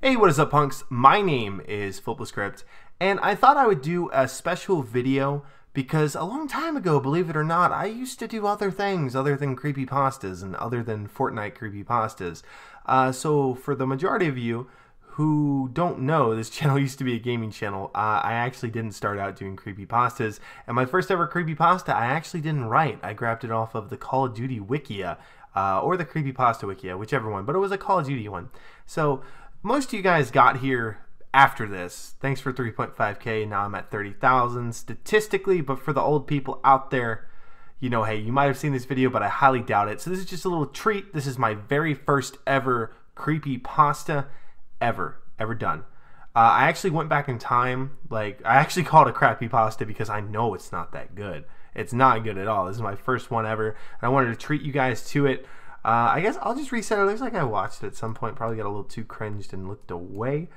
Hey, what is up, punks? My name is FlipLaScript, and I thought I would do a special video because a long time ago, believe it or not, I used to do other things other than creepypastas and other than Fortnite creepypastas. So for the majority of you who don't know, this channel used to be a gaming channel. I actually didn't start out doing creepypastas, and my first ever creepypasta I actually didn't write. I grabbed it off of the Call of Duty Wikia, or the Creepypasta Wikia, whichever one, but it was a Call of Duty one. So most of you guys got here after this. Thanks for 3.5k. Now I'm at 30,000 statistically, but for the old people out there, you know, hey, you might have seen this video, but I highly doubt it. So this is just a little treat. This is my very first ever creepypasta ever done. I actually went back in time. Like, I actually called it a crappy pasta because I know it's not that good. It's not good at all. This is my first one ever, and I wanted to treat you guys to it. I guess I'll just reset it. It looks like I watched it at some point, probably got a little too cringed and looked away.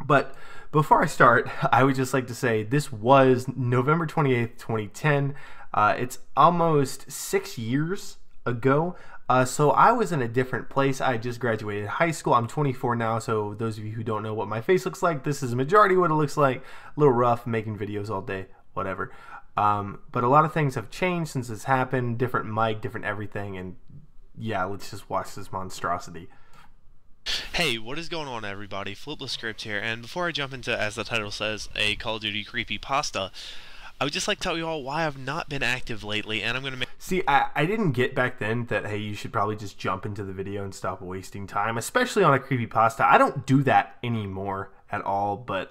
But before I start, I would just like to say this was November 28th, 2010. It's almost 6 years ago. So I was in a different place. I just graduated high school. I'm 24 now, so those of you who don't know what my face looks like, this is the majority of what it looks like. A little rough, making videos all day, whatever. But a lot of things have changed since this happened. Different mic, different everything, and yeah, let's just watch this monstrosity. Hey, what is going on, everybody? FlipLaScript here, and before I jump into, as the title says, a Call of Duty creepypasta, I would just like to tell you all why I've not been active lately, and I'm going to make... See, I didn't get back then that, hey, you should probably just jump into the video and stop wasting time, especially on a creepypasta. I don't do that anymore at all, but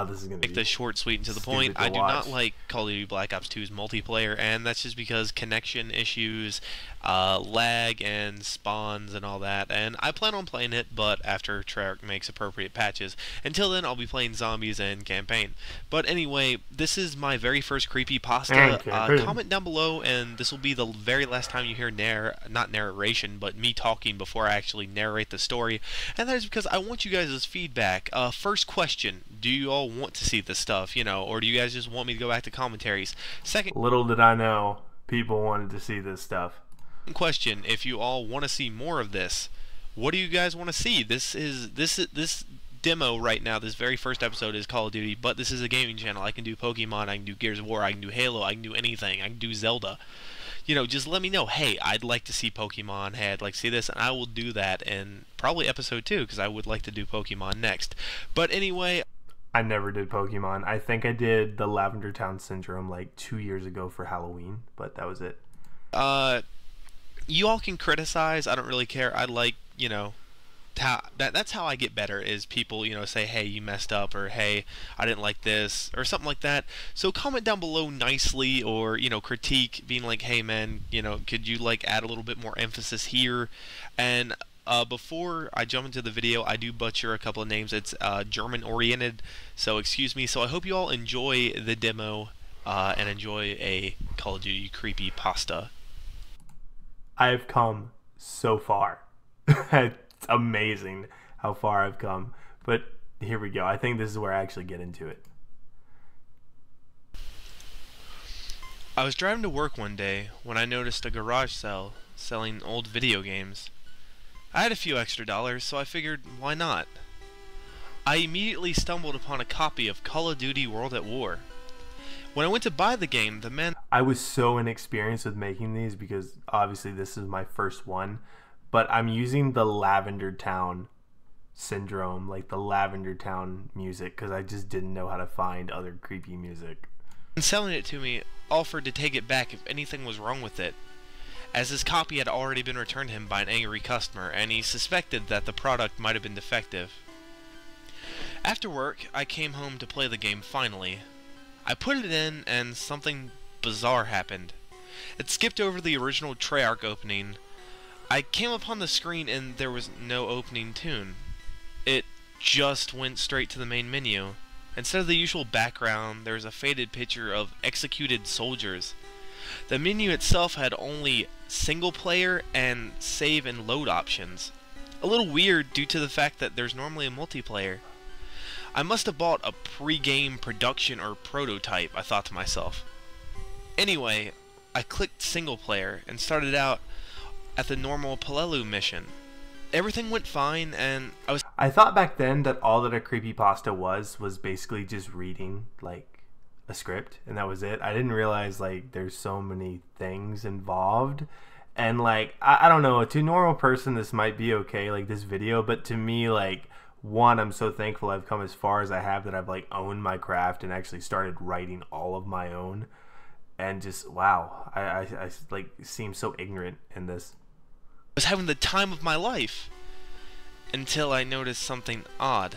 this is going to make this short, sweet, and to the point. I do not like Call of Duty Black Ops 2's multiplayer, and that's just because connection issues, lag, and spawns, and all that. And I plan on playing it, but after Treyarch makes appropriate patches. Until then, I'll be playing zombies and campaign. But anyway, this is my very first creepypasta. Comment down below, and this will be the very last time you hear not narration, but me talking before I actually narrate the story. And that is because I want you guys' feedback. First question, do you all want to see this stuff, you know, or do you guys just want me to go back to commentaries? Second, little did I know people wanted to see this stuff. Question, if you all want to see more of this, what do you guys want to see? This demo right now, this very first episode is Call of Duty, but this is a gaming channel. I can do Pokemon, I can do Gears of War, I can do Halo, I can do anything, I can do Zelda. You know, just let me know, hey, I'd like to see Pokemon, hey, I'd like to see this, and I will do that in probably episode 2, because I would like to do Pokemon next. But anyway... I never did Pokemon. I think I did the Lavender Town Syndrome like 2 years ago for Halloween, but that was it. You all can criticize, I don't really care. I like, you know... That's how I get better, is people, you know, say, hey, you messed up, or hey, I didn't like this, or something like that. So comment down below nicely, or, you know, critique, being like, hey man, you know, could you like add a little bit more emphasis here? And before I jump into the video, I do butcher a couple of names. It's German oriented, so excuse me. So I hope you all enjoy the demo and enjoy a Call of Duty creepypasta. I've come so far. It's amazing how far I've come, but here we go. I think this is where I actually get into it. I was driving to work one day when I noticed a garage sale selling old video games. I had a few extra dollars, so I figured, why not? I immediately stumbled upon a copy of Call of Duty World at War. When I went to buy the game, the man... I was so inexperienced with making these because obviously this is my first one. But I'm using the Lavender Town Syndrome, like the Lavender Town music, because I just didn't know how to find other creepy music. And selling it to me offered to take it back if anything was wrong with it, as his copy had already been returned to him by an angry customer, and he suspected that the product might have been defective. After work, I came home to play the game finally. I put it in, and something bizarre happened. It skipped over the original Treyarch opening. I came upon the screen and there was no opening tune. It just went straight to the main menu. Instead of the usual background, there was a faded picture of executed soldiers. The menu itself had only single player and save and load options. A little weird due to the fact that there's normally a multiplayer. I must have bought a pre-game production or prototype, I thought to myself. Anyway, I clicked single player and started out at the normal Palelu mission. everything went fine, and I thought back then that all that a creepypasta was basically just reading like a script, and that was it. I didn't realize like there's so many things involved. And like I don't know, to a normal person this might be okay, like this video, but to me, like, one, I'm so thankful I've come as far as I have, that I've like owned my craft and actually started writing all of my own. And just wow, I like seem so ignorant in this. was having the time of my life until I noticed something odd.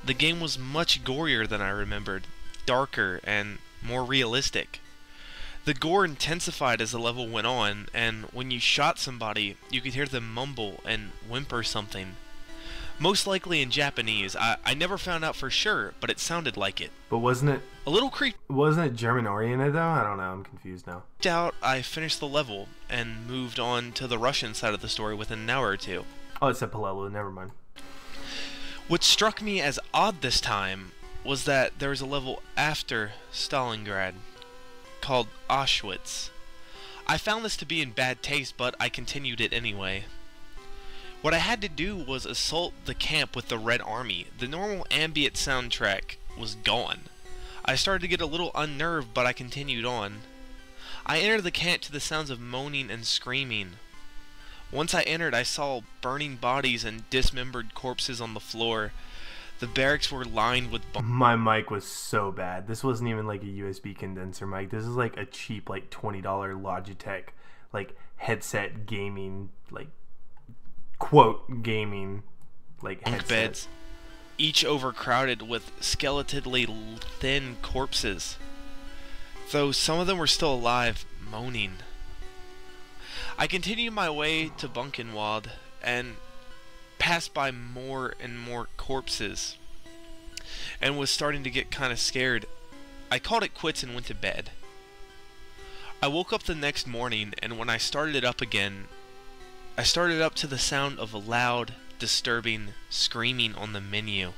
The game was much gorier than I remembered, darker and more realistic. The gore intensified as the level went on, and when you shot somebody, you could hear them mumble and whimper something. Most likely in Japanese. I never found out for sure, but it sounded like it. But wasn't it a little creeped German oriented though? I don't know, I'm confused now. out. I finished the level and moved on to the Russian side of the story within an hour or two. Oh, it said Palelu, never mind. What struck me as odd this time was that there was a level after Stalingrad called Auschwitz. I found this to be in bad taste, but I continued it anyway. What I had to do was assault the camp with the Red Army. The normal ambient soundtrack was gone. I started to get a little unnerved, but I continued on. I entered the camp to the sounds of moaning and screaming. Once I entered, I saw burning bodies and dismembered corpses on the floor. The barracks were lined with My mic was so bad. This wasn't even like a USB condenser mic. This is like a cheap like $20 Logitech like headset gaming, like quote gaming like bunk headset. beds, each overcrowded with skeletally thin corpses, though some of them were still alive, moaning. I continued my way to Buchenwald and passed by more and more corpses and was starting to get kind of scared. I called it quits and went to bed. I woke up the next morning, and when I started it up again, I started up to the sound of a loud, disturbing screaming on the menu.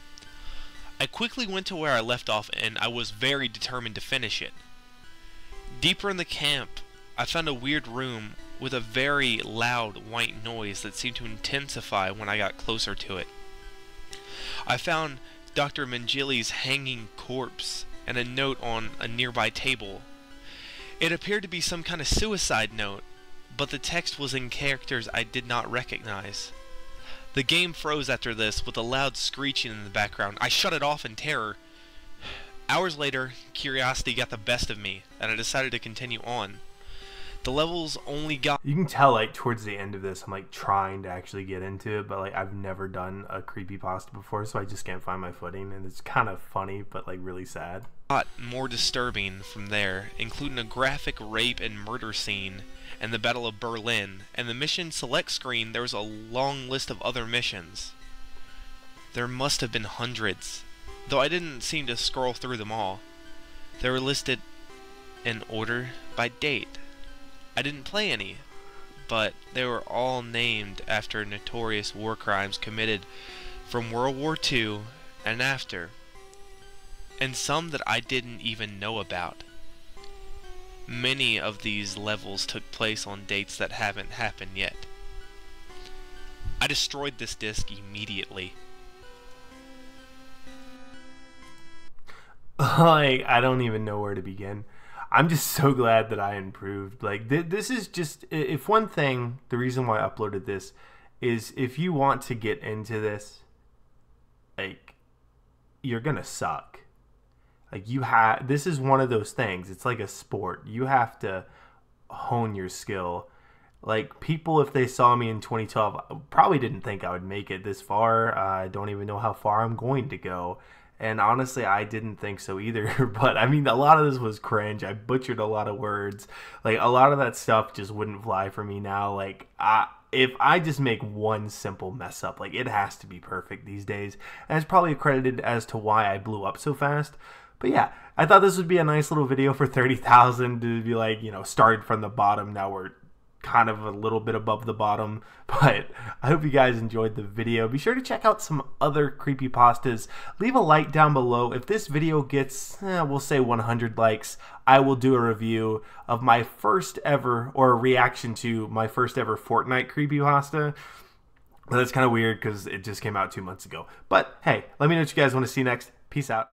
I quickly went to where I left off, and I was very determined to finish it. Deeper in the camp, I found a weird room with a very loud white noise that seemed to intensify when I got closer to it. I found Dr. Mengele's hanging corpse and a note on a nearby table. It appeared to be some kind of suicide note, but the text was in characters I did not recognize. The game froze after this with a loud screeching in the background. I shut it off in terror. Hours later, curiosity got the best of me, and I decided to continue on. The levels only got... You can tell like towards the end of this I'm like trying to actually get into it, but like I've never done a creepypasta before, so I just can't find my footing, and it's kind of funny but like really sad. More disturbing from there, including a graphic rape and murder scene and the Battle of Berlin, and the mission select screen there was a long list of other missions. There must have been hundreds, though I didn't seem to scroll through them all. They were listed in order by date. I didn't play any, but they were all named after notorious war crimes committed from World War II and after, and some that I didn't even know about. Many of these levels took place on dates that haven't happened yet. I destroyed this disc immediately. Like, I don't even know where to begin. I'm just so glad that I improved. Like, this is just, if one thing, the reason why I uploaded this is if you want to get into this, like, you're gonna suck. Like, this is one of those things. It's like a sport. You have to hone your skill. Like, people, if they saw me in 2012, probably didn't think I would make it this far. I don't even know how far I'm going to go. And honestly, I didn't think so either. But, I mean, a lot of this was cringe. I butchered a lot of words. Like, a lot of that stuff just wouldn't fly for me now. Like, if I just make one simple mess up, like, it has to be perfect these days. And it's probably credited as to why I blew up so fast. But yeah, I thought this would be a nice little video for 30,000 to be like, you know, started from the bottom. Now we're kind of a little bit above the bottom. But I hope you guys enjoyed the video. Be sure to check out some other creepypastas. Leave a like down below. If this video gets, we'll say 100 likes, I will do a review of my first ever, or a reaction to my first ever Fortnite creepypasta. But that's kind of weird because it just came out 2 months ago. But hey, let me know what you guys want to see next. Peace out.